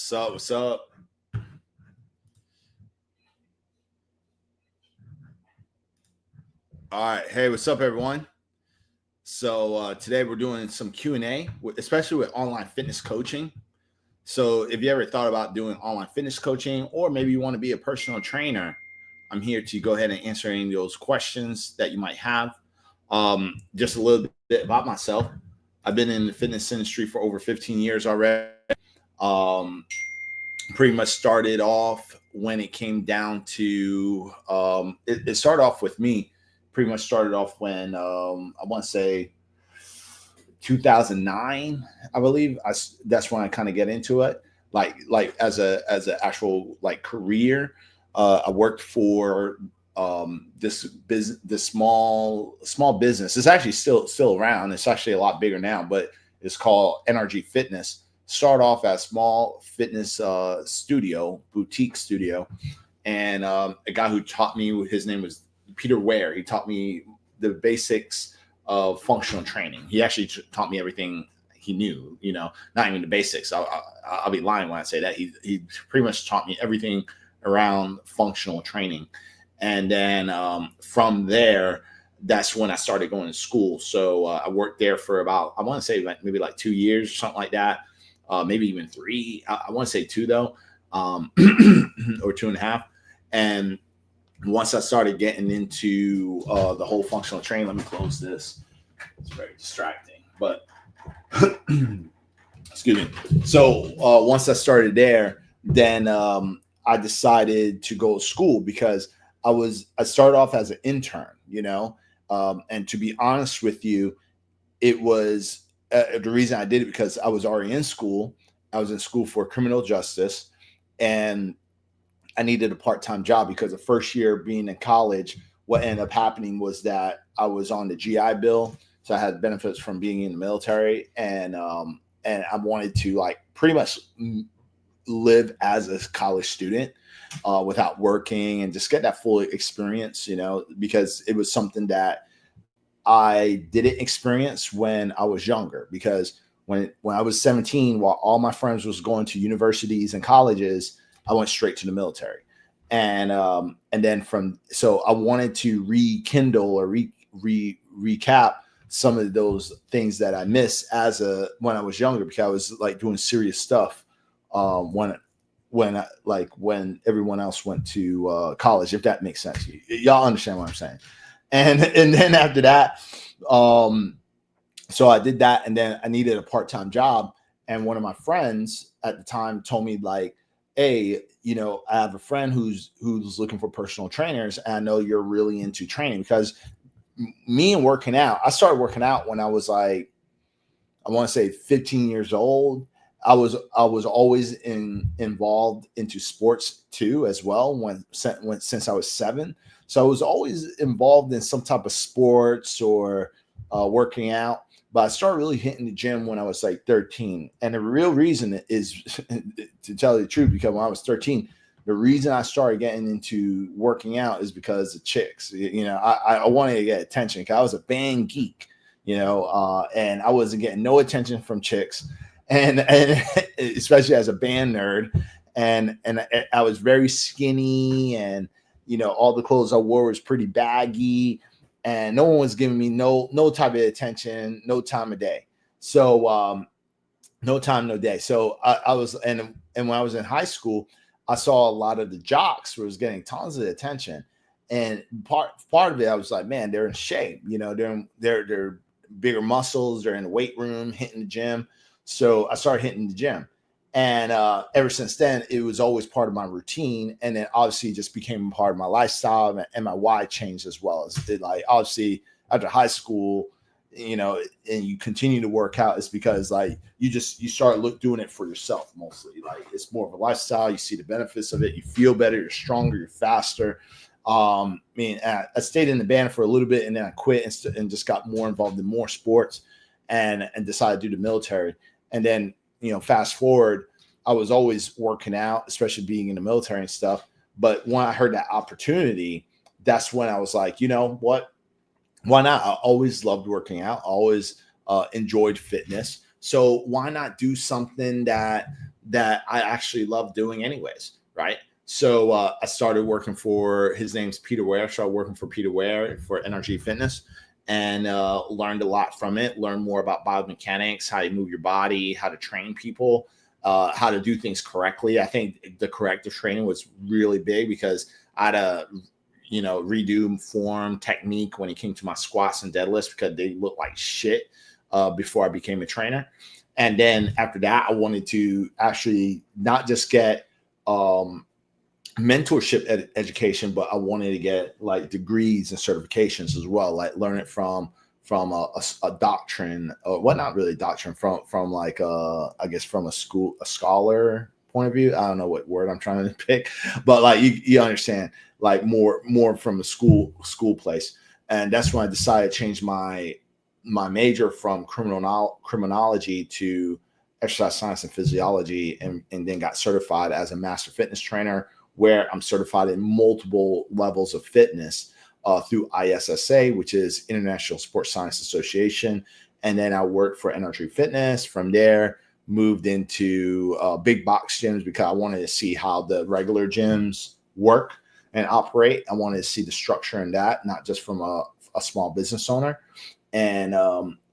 What's up? What's up? All right. Hey, what's up, everyone? Today we're doing some Q&A, especially with online fitness coaching. So if you ever thought about doing online fitness coaching, or maybe you want to be a personal trainer, I'm here to go ahead and answer any of those questions that you might have. Just a little bit about myself. I've been in the fitness industry for over 15 years already. Um, Pretty much started off when it came down to it started off with me. Pretty much started off when I want to say 2009, I believe. That's when I kind of get into it, like as a actual like career. I worked for this small business. It's actually still around. It's actually a lot bigger now, but it's called NRG Fitness. Start off as small fitness boutique studio, and a guy who taught me, his name was Peter Ware. He taught me the basics of functional training. He actually taught me everything he knew, not even the basics. I'll be lying when I say that. He pretty much taught me everything around functional training. And then from there, that's when I started going to school. So I worked there for about, I want to say maybe like 2 years or something like that. Maybe even 3. I want to say 2 though, or 2.5. And once I started getting into the whole functional training, let me close this. It's very distracting, but excuse me. So once I started there, then I decided to go to school because I started off as an intern, and to be honest with you, it was the reason I did it because I was already in school. I was in school for criminal justice, and I needed a part-time job because the first year being in college, what ended up happening was that I was on the GI Bill, so I had benefits from being in the military, and I wanted to like pretty much live as a college student without working and just get that full experience, because it was something that I didn't experience when I was younger. Because when I was 17, while all my friends was going to universities and colleges, I went straight to the military. And then so I wanted to rekindle or recap some of those things that I missed when I was younger, because I was like doing serious stuff when everyone else went to college, if that makes sense. Y'all understand what I'm saying? And then after that, so I did that, and then I needed a part-time job. And one of my friends at the time told me like, hey, I have a friend who's looking for personal trainers, and I know you're really into training. Because me and working out, I started working out when I was like, I want to say 15 years old. I was always involved into sports too as well since I was 7. So I was always involved in some type of sports or working out. But I started really hitting the gym when I was like 13. And the real reason is, to tell you the truth, because when I was 13, the reason I started getting into working out is because of chicks. I wanted to get attention because I was a band geek, and I wasn't getting no attention from chicks. And especially as a band nerd. And I was very skinny, and all the clothes I wore was pretty baggy, and no one was giving me no type of attention, no time of day. So no time, no day. So I was, and when I was in high school, I saw a lot of the jocks was getting tons of attention, and part of it, I was like, man, they're in shape. They're bigger muscles. They're in the weight room, hitting the gym. So I started hitting the gym. And ever since then, it was always part of my routine. And then obviously it just became part of my lifestyle, and my why changed as well. Like, obviously after high school, and you continue to work out, it's because like you start doing it for yourself mostly. Like, it's more of a lifestyle. You see the benefits of it. You feel better. You're stronger. You're faster. I stayed in the band for a little bit, and then I quit and just got more involved in more sports, and decided to do the military. And then, fast forward, I was always working out, especially being in the military and stuff. But when I heard that opportunity, that's when I was like, you know what? Why not? I always loved working out. I always enjoyed fitness. So why not do something that that I actually love doing anyways, right? So I started working for, his name's Peter Ware. So I started working for Peter Ware for Energy Fitness, and learned a lot from it. Learned more about biomechanics, how you move your body, how to train people, how to do things correctly. I think the corrective training was really big because I had to, redo form, technique when it came to my squats and deadlifts because they looked like shit before I became a trainer. And then after that, I wanted to actually not just get mentorship education, but I wanted to get like degrees and certifications as well, like learn it from a doctrine, or what, not really doctrine, from like I guess from a scholar point of view. I don't know what word I'm trying to pick, but like you understand, like more from a school place. And that's when I decided to change my major from criminology to exercise science and physiology, and then got certified as a master fitness trainer, where I'm certified in multiple levels of fitness through ISSA, which is International Sports Science Association. And then I worked for Energy Fitness. From there, moved into big box gyms because I wanted to see how the regular gyms work and operate. I wanted to see the structure in that, not just from a small business owner. And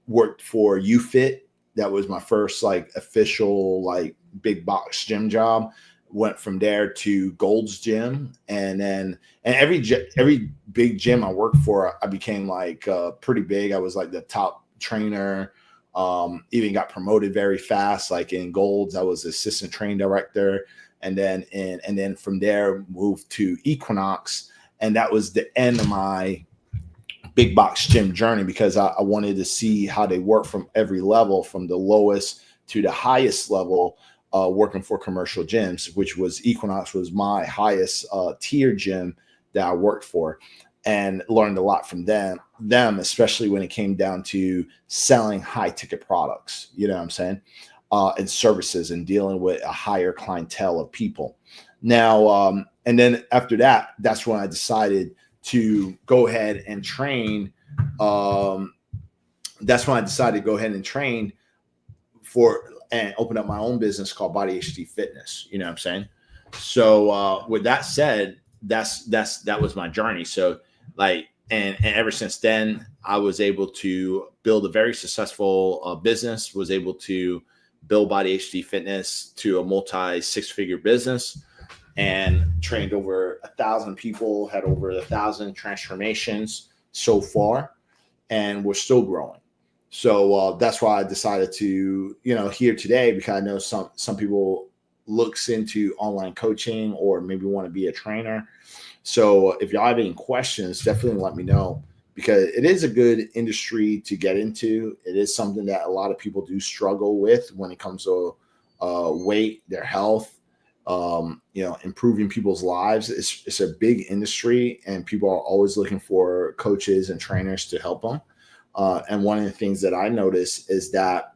worked for UFit. That was my first like official like big box gym job. Went from there to Gold's Gym, and every big gym I worked for, I became like pretty big. I was like the top trainer. Even got promoted very fast. Like in Gold's, I was assistant training director, and then from there moved to Equinox, and that was the end of my big box gym journey because I wanted to see how they work from every level, from the lowest to the highest level. Working for commercial gyms, which was Equinox was my highest tier gym that I worked for, and learned a lot from them, especially when it came down to selling high ticket products, you know what I'm saying, and services, and dealing with a higher clientele of people. Now, and then after that, that's when I decided to go ahead and train. That's when I decided to go ahead and train and open up my own business called Body HD Fitness. You know what I'm saying? So with that said, that was my journey. So like, and ever since then, I was able to build a very successful business, was able to build Body HD Fitness to a multi 6-figure business, and trained over 1,000 people, had over 1,000 transformations so far, and we're still growing. So that's why I decided to, here today, because I know some people looks into online coaching or maybe want to be a trainer. So if y'all have any questions, definitely let me know, because it is a good industry to get into. It is something that a lot of people do struggle with when it comes to weight, their health, improving people's lives. It's a big industry, and people are always looking for coaches and trainers to help them. And one of the things that I notice is that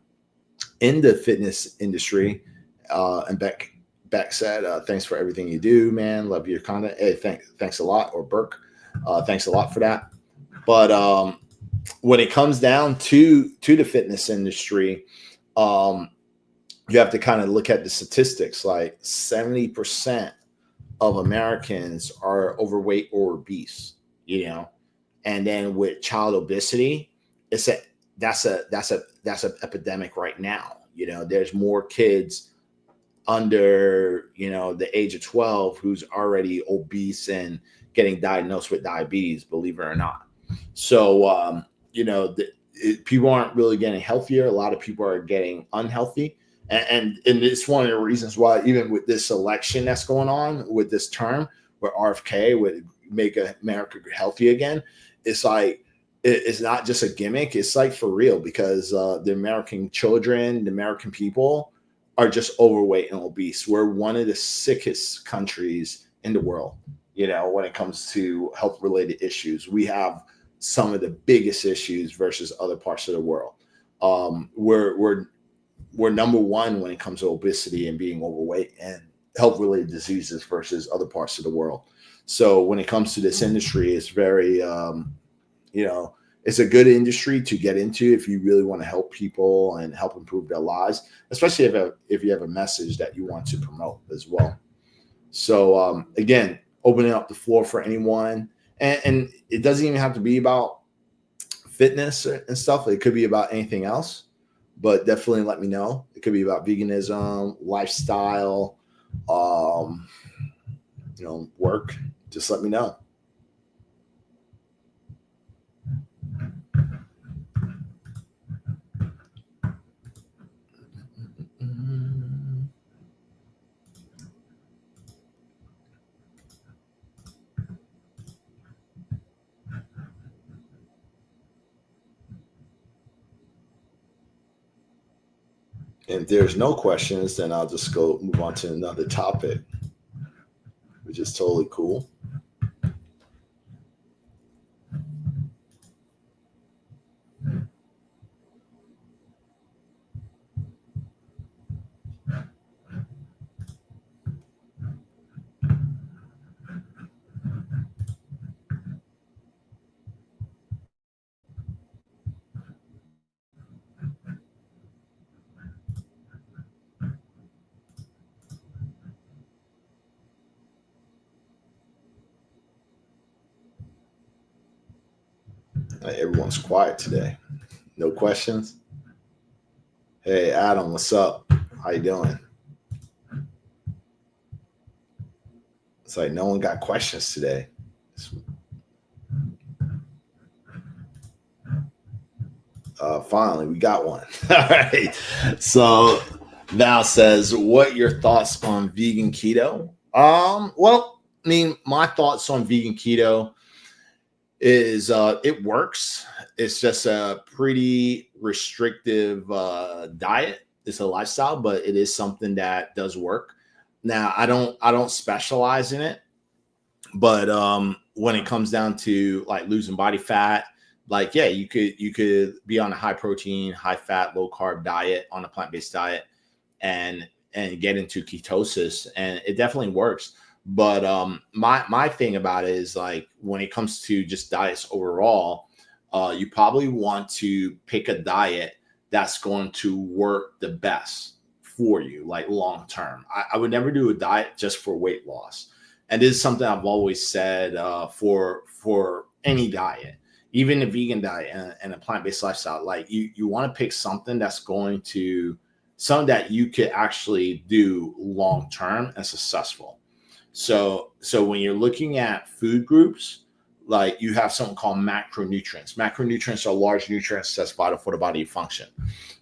in the fitness industry, and Beck said, thanks for everything you do, man. Love your content. Hey, thanks a lot. Or Burke, thanks a lot for that. But when it comes down to the fitness industry, you have to kind of look at the statistics. Like 70% of Americans are overweight or obese, and then with child obesity, that's an epidemic right now. There's more kids under the age of 12 who's already obese and getting diagnosed with diabetes, believe it or not. So people aren't really getting healthier. A lot of people are getting unhealthy, and it's one of the reasons why, even with this election that's going on with this term where RFK would make America healthy again, it's like, it's not just a gimmick. It's like for real, because the American children, the American people are just overweight and obese. We're one of the sickest countries in the world, when it comes to health related issues. We have some of the biggest issues versus other parts of the world. We're number one when it comes to obesity and being overweight and health related diseases versus other parts of the world. So when it comes to this industry, it's very, it's a good industry to get into if you really want to help people and help improve their lives, especially if you have a message that you want to promote as well. So again, opening up the floor for anyone, and it doesn't even have to be about fitness and stuff. It could be about anything else, but definitely let me know. It could be about veganism, lifestyle, work. Just let me know. And if there's no questions, then I'll just go move on to another topic, which is totally cool. Everyone's quiet today. No questions. Hey, Adam, what's up? How you doing? It's like no one got questions today. Finally, we got one. All right. So Val says, "What your thoughts on vegan keto?" Well, I mean, my thoughts on vegan keto is it works. It's just a pretty restrictive diet. It's a lifestyle, but it is something that does work. Now, I don't specialize in it, but when it comes down to like losing body fat, like yeah, you could be on a high protein, high fat, low carb diet on a plant-based diet and get into ketosis, and it definitely works. But my thing about it is like when it comes to just diets overall, you probably want to pick a diet that's going to work the best for you, like long term. I would never do a diet just for weight loss, and this is something I've always said for any diet, even a vegan diet and a plant-based lifestyle. Like you want to pick something that's going to something that you could actually do long term and successful. So when you're looking at food groups, like you have something called macronutrients. Macronutrients are large nutrients that's vital for the body to function.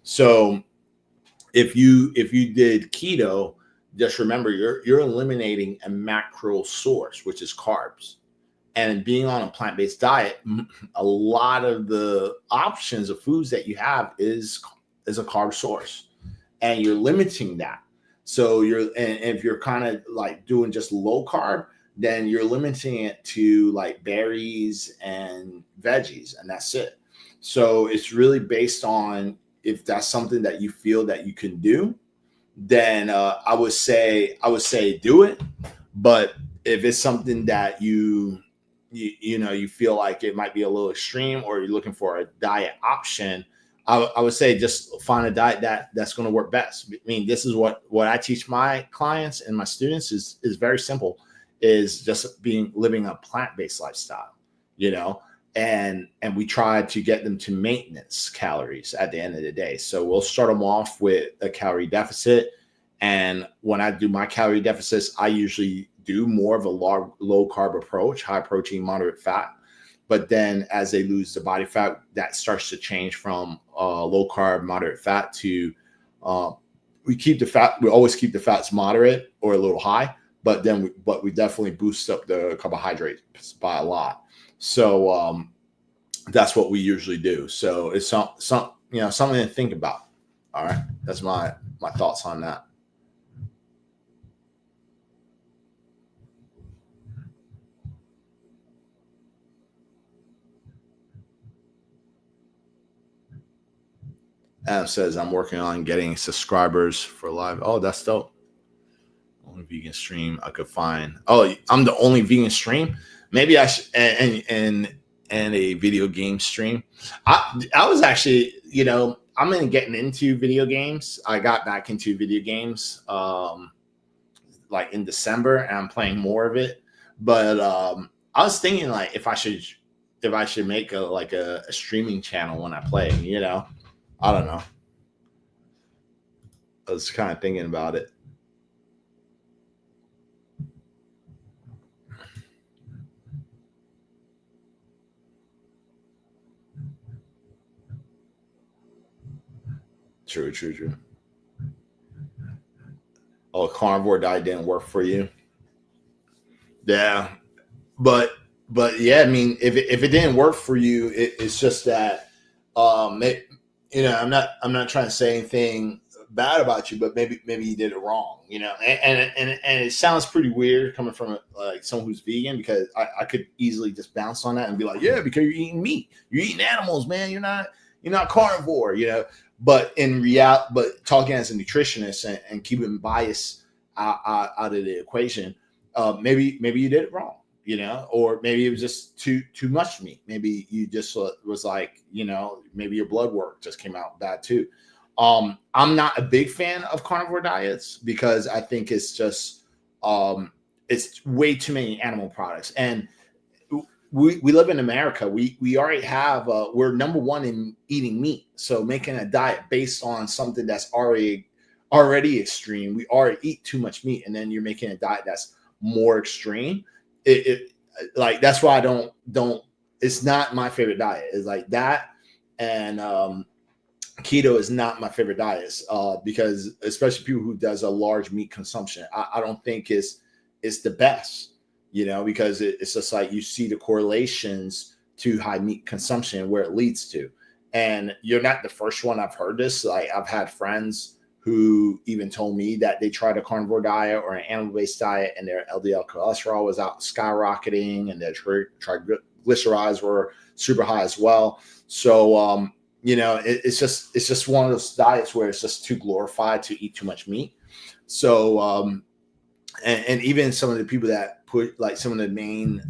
So if you did keto, just remember you're eliminating a macro source, which is carbs. And being on a plant-based diet, a lot of the options of foods that you have is a carb source, and you're limiting that. So and if you're kind of like doing just low carb, then you're limiting it to like berries and veggies, and that's it. So it's really based on if that's something that you feel that you can do, then I would say do it. But if it's something that you feel like it might be a little extreme, or you're looking for a diet option, I would say just find a diet that's going to work best. I mean, this is what I teach my clients and my students is very simple, is just living a plant-based lifestyle, you know, and we try to get them to maintenance calories at the end of the day. So we'll start them off with a calorie deficit. And when I do my calorie deficits, I usually do more of a low carb approach, high protein, moderate fat. But then as they lose the body fat, that starts to change from low carb, moderate fat to we always keep the fats moderate or a little high, but we definitely boost up the carbohydrates by a lot. So that's what we usually do. So it's something to think about. All right, that's my thoughts on that. Adam says, I'm working on getting subscribers for live. Oh, that's dope. Only vegan stream I could find. Oh, I'm the only vegan stream. Maybe I should, and and a video game stream. I was actually, I'm getting into video games. I got back into video games like in December, and I'm playing more of it. But I was thinking like if I should make a streaming channel when I play. I don't know. I was kind of thinking about it. True. Oh, carnivore diet didn't work for you. Yeah, but yeah, I mean, if it didn't work for you, it's just that it, I'm not trying to say anything bad about you, but maybe you did it wrong, and it sounds pretty weird coming from like someone who's vegan, because I could easily just bounce on that and be like, yeah, because you're eating meat, you're eating animals, man, you're not carnivore, but but talking as a nutritionist and keeping bias out of the equation, maybe you did it wrong, or maybe it was just too much meat. Maybe you just was like, maybe your blood work just came out bad too. I'm not a big fan of carnivore diets because I think it's just it's way too many animal products, and we live in America. We already have we're number one in eating meat. So making a diet based on something that's already extreme, we already eat too much meat, and then you're making a diet that's more extreme. It like that's why I don't. It's not my favorite diet. It's like that, and keto is not my favorite diets because especially people who does a large meat consumption, I don't think it's the best. Because it's just like you see the correlations to high meat consumption where it leads to. And you're not the first one I've heard this. Like I've had friends who even told me that they tried a carnivore diet or an animal-based diet and their LDL cholesterol was out skyrocketing and their triglycerides were super high as well. So, it's just one of those diets where it's just too glorified to eat too much meat. So, and even some of the people that put like some of the main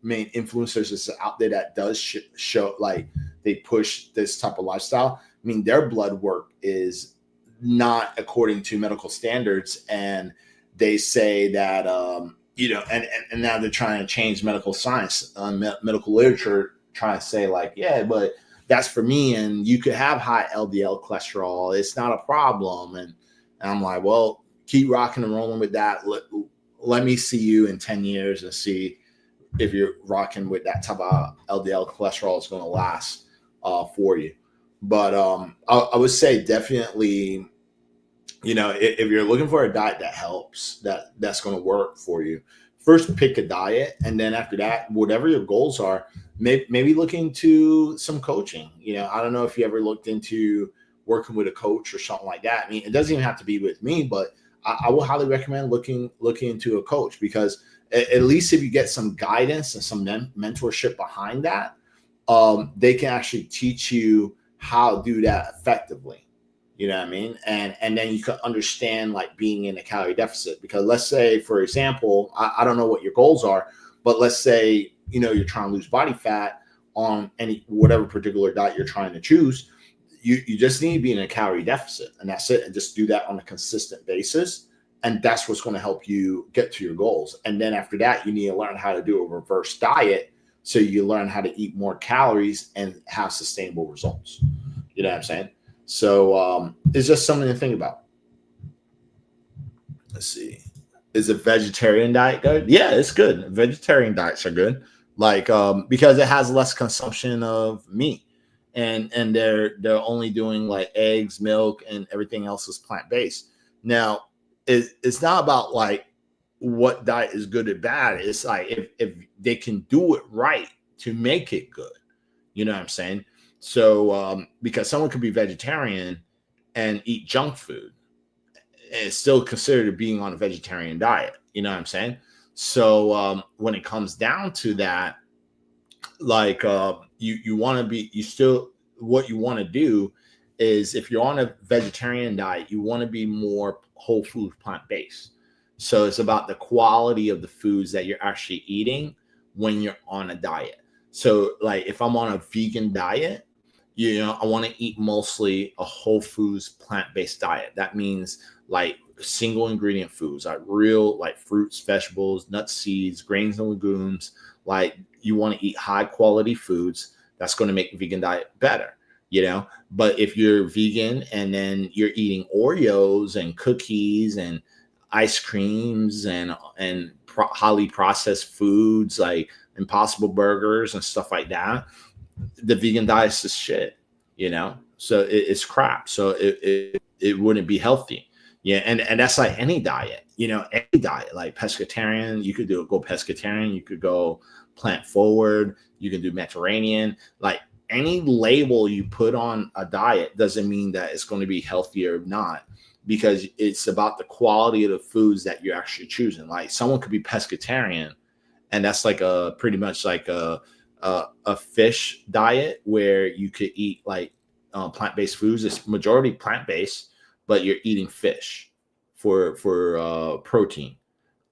influencers out there that does show like they push this type of lifestyle. I mean, their blood work is not according to medical standards, and they say that and now they're trying to change medical science, medical literature, trying to say like, yeah, but that's for me, and you could have high LDL cholesterol. It's not a problem, and I'm like, well, keep rocking and rolling with that. Let me see you in 10 years and see if you're rocking with that type of LDL cholesterol is going to last for you. But I would say definitely, if you're looking for a diet that helps, that's going to work for you, first pick a diet. And then after that, whatever your goals are, maybe look into some coaching. I don't know if you ever looked into working with a coach or something like that. I mean, it doesn't even have to be with me, but I will highly recommend looking into a coach, because at least if you get some guidance and some mentorship behind that, they can actually teach you how to do that effectively. You know what I mean? And then you can understand like being in a calorie deficit, because let's say, for example, I don't know what your goals are, but let's say, you're trying to lose body fat on whatever particular diet you're trying to choose. You just need to be in a calorie deficit, and that's it. And just do that on a consistent basis. And that's what's going to help you get to your goals. And then after that, you need to learn how to do a reverse diet. So you learn how to eat more calories and have sustainable results. You know what I'm saying? So it's just something to think about. Let's see. Is a vegetarian diet good? Yeah, it's good. Vegetarian diets are good. Like, because it has less consumption of meat. And they're only doing like eggs, milk, and everything else is plant-based. Now, it's not about like what diet is good or bad. It's like if they can do it right to make it good. You know what I'm saying? So because someone could be vegetarian and eat junk food and it's still considered being on a vegetarian diet. You know what I'm saying? So when it comes down to that, like you want to be, what you want to do is, if you're on a vegetarian diet, you want to be more whole food plant-based. So it's about the quality of the foods that you're actually eating when you're on a diet. So like if I'm on a vegan diet, I want to eat mostly a whole foods plant-based diet. That means like single ingredient foods, like real like fruits, vegetables, nuts, seeds, grains and legumes. Like you want to eat high quality foods. That's going to make the vegan diet better, But if you're vegan and then you're eating Oreos and cookies and ice creams and highly processed foods like Impossible Burgers and stuff like that, the vegan diet is shit. So it's crap. So it wouldn't be healthy. Yeah, and that's like any diet, any diet, like pescatarian. You could go pescatarian. You could go plant forward. You can do Mediterranean. Like any label you put on a diet doesn't mean that it's going to be healthy or not, because it's about the quality of the foods that you're actually choosing. Like someone could be pescatarian, and that's like pretty much like a fish diet where you could eat like plant-based foods. It's majority plant-based, but you're eating fish for protein.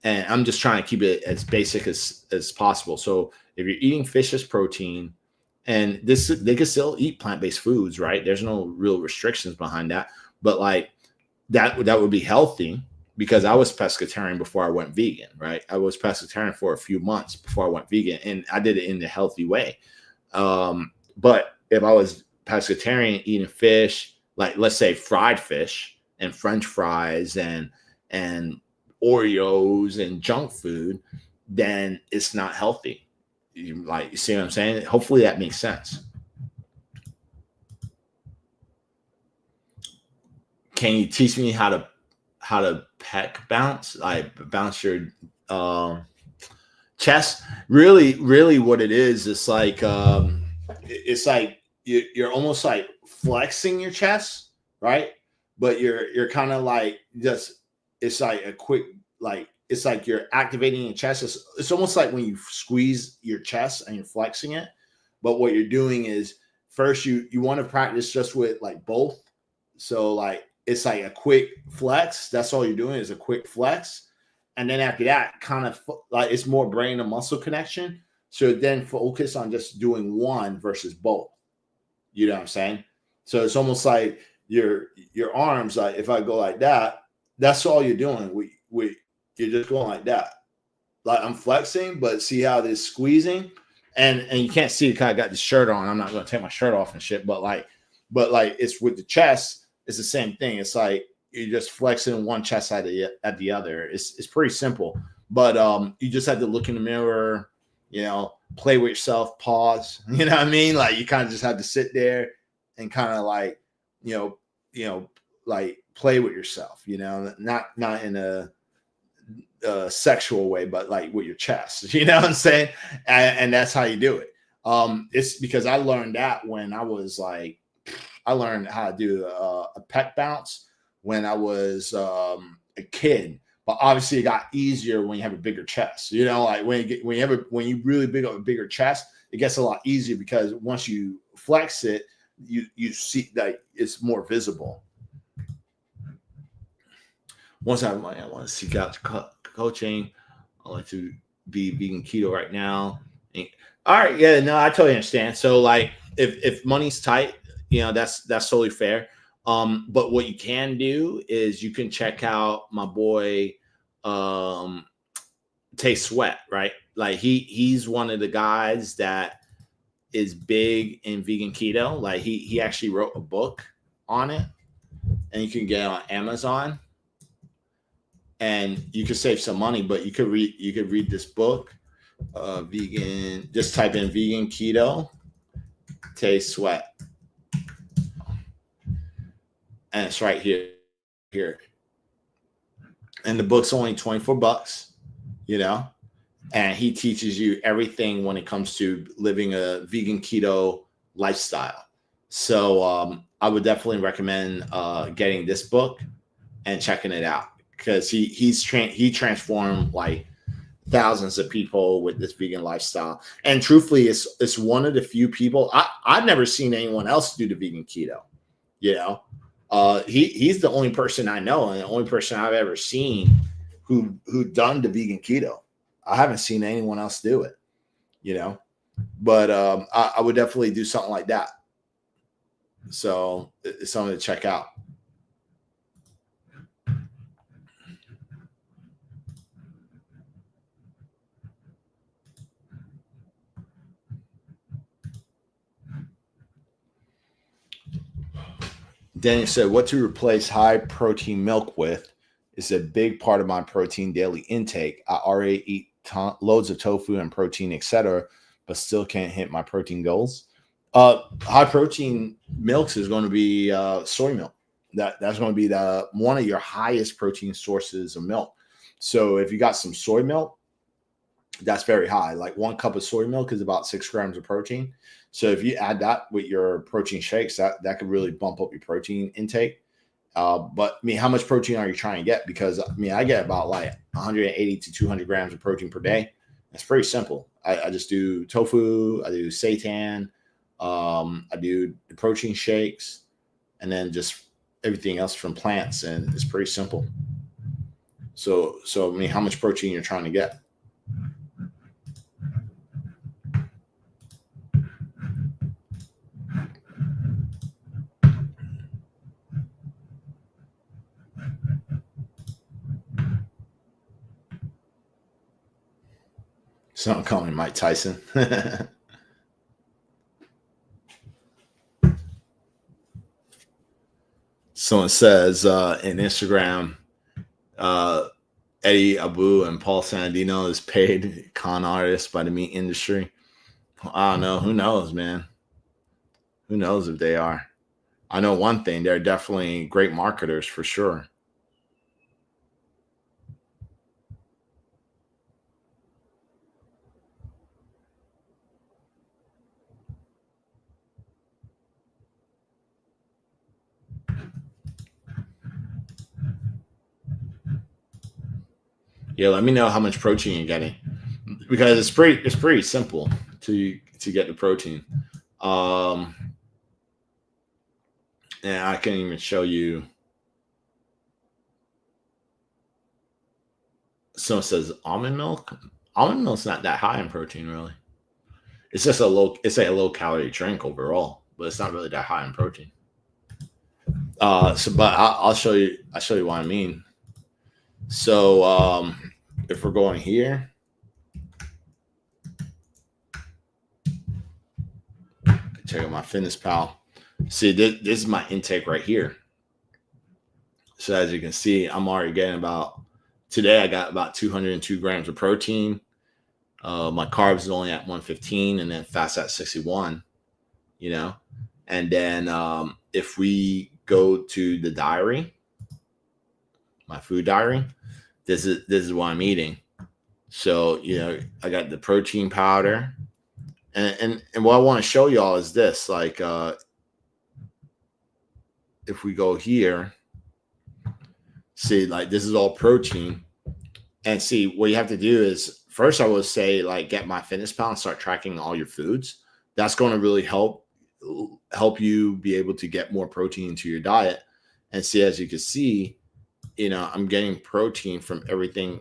And I'm just trying to keep it as basic as possible. So if you're eating fish as protein, and they can still eat plant-based foods, right? There's no real restrictions behind that, but like that would be healthy, because I was pescatarian before I went vegan, right? I was pescatarian for a few months before I went vegan, and I did it in a healthy way. But if I was pescatarian eating fish, like let's say fried fish and French fries and Oreos and junk food, then it's not healthy. You see what I'm saying? Hopefully that makes sense. Can you teach me how to pec bounce? Like bounce your chest? Really what it is, it's like it's like you're almost like flexing your chest, right? But you're kind of like just, it's like a quick, like it's like you're activating your chest. It's almost like when you squeeze your chest and you're flexing it. But what you're doing is, first you want to practice just with like both. So like it's like a quick flex. That's all you're doing is a quick flex. And then after that, kind of like it's more brain and muscle connection. So then focus on just doing one versus both. You know what I'm saying? So it's almost like your arms, like if I go like that, that's all you're doing. You're just going like that. Like I'm flexing, but see how this squeezing, and you can't see it, 'cause I got the shirt on. I'm not going to take my shirt off and shit, but like it's with the chest, it's the same thing. It's like you're just flexing one chest at the other. It's pretty simple, but you just have to look in the mirror, play with yourself, pause. You know what I mean? Like you kind of just have to sit there and kind of like, like play with yourself. Not in a sexual way, but like with your chest. You know what I'm saying? And that's how you do it. It's because I learned that when I was like, I learned how to do a pec bounce when I was a kid. But obviously, it got easier when you have a bigger chest. Like when you really big up a bigger chest, it gets a lot easier, because once you flex it, you see that it's more visible. Once I want to seek out coaching, I like to be vegan keto right now. All right, yeah, no, I totally understand. So like, if money's tight, that's totally fair. But what you can do is you can check out my boy Tay Sweat, right? Like he's one of the guys that is big in vegan keto. Like he actually wrote a book on it, and you can get it on Amazon, and you could save some money. But you could read this book, vegan. Just type in vegan keto, Tay Sweat, and it's right here. And the book's only $24, and he teaches you everything when it comes to living a vegan keto lifestyle. So I would definitely recommend getting this book and checking it out, because he transformed like thousands of people with this vegan lifestyle. And truthfully, it's one of the few people I've never seen anyone else do the vegan keto. He's the only person I know, and the only person I've ever seen who done the vegan keto. I haven't seen anyone else do it. But I would definitely do something like that. So it's something to check out. Daniel said, what to replace high protein milk with is a big part of my protein daily intake. I already eat loads of tofu and protein, etc., but still can't hit my protein goals. High protein milks is going to be soy milk. That's going to be the one of your highest protein sources of milk. So if you got some soy milk, that's very high. Like 1 cup of soy milk is about 6 grams of protein. So if you add that with your protein shakes, that could really bump up your protein intake. But I mean, how much protein are you trying to get? Because I mean, I get about like 180 to 200 grams of protein per day. It's pretty simple. I just do tofu, I do seitan, I do the protein shakes, and then just everything else from plants, and it's pretty simple. So I mean, how much protein you're trying to get? Someone calling Mike Tyson. Someone says in Instagram, Eddie Abu and Paul Sandino is paid con artists by the meat industry. I don't know. Who knows, man? Who knows if they are? I know one thing. They're definitely great marketers for sure. Yeah, let me know how much protein you're getting, because it's pretty simple to get the protein. Um, and I can even show you. Someone says almond milk. Almond milk's not that high in protein, really. It's just it's a low calorie drink overall, but it's not really that high in protein. But I'll show you. I'll show you what I mean. So if we're going here, check out my Fitness Pal. See, this is my intake right here. So as you can see, I'm already getting today I got about 202 grams of protein. My carbs is only at 115, and then fast at 61, and then if we go to the diary, my food diary, this is what I'm eating. So I got the protein powder, and what I want to show y'all is this. Like if we go here, see, like this is all protein, and see what you have to do is first I would say like get my Fitness Pal and start tracking all your foods. That's going to really help you be able to get more protein into your diet. And see, as you can see, I'm getting protein from everything,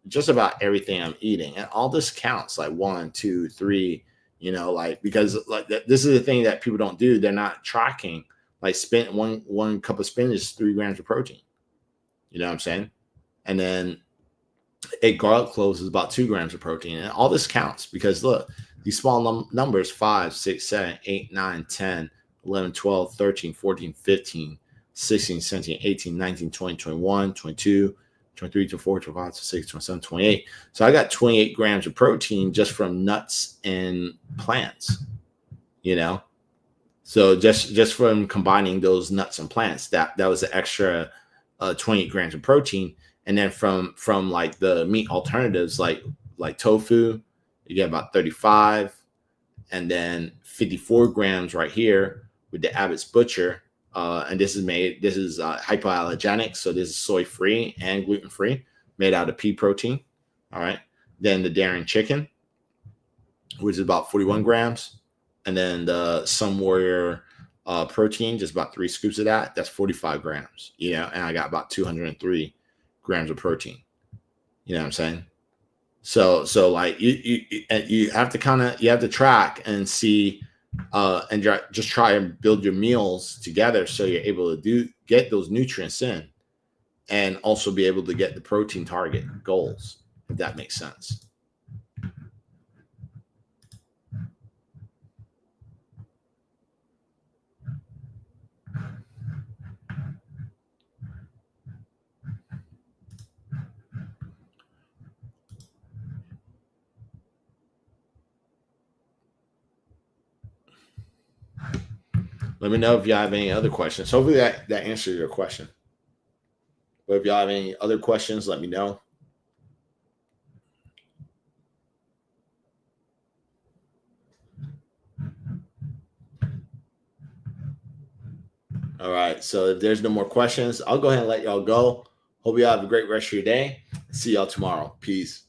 just about everything I'm eating, and all this counts, like 1, 2, 3, because like this is the thing that people don't do. They're not tracking. Like one cup of spinach is 3 grams of protein. You know what I'm saying? And then 8 garlic cloves is about 2 grams of protein, and all this counts because look, these small numbers 5, 6, 7, 8, 9, 10, 11, 12, 13, 14, 15, 16, 17, 18, 19, 20, 21, 22, 23, 24, 25, 26, 27, 28. So I got 28 grams of protein just from nuts and plants, So just from combining those nuts and plants, that was the extra 28 grams of protein. And then from like the meat alternatives, like tofu, you get about 35, and then 54 grams right here with the Abbott's Butcher. And this is hypoallergenic, so this is soy free and gluten free, made out of pea protein. All right. Then the Darien chicken, which is about 41 grams, and then the Sun Warrior protein, just about 3 scoops of that. That's 45 grams. And I got about 203 grams of protein. You know what I'm saying? So like you have to you have to track and see and just try and build your meals together so you're able to get those nutrients in and also be able to get the protein target goals, if that makes sense. Let me know if you have any other questions. Hopefully that answered your question. But if y'all have any other questions, let me know. All right. So if there's no more questions, I'll go ahead and let y'all go. Hope y'all have a great rest of your day. See y'all tomorrow. Peace.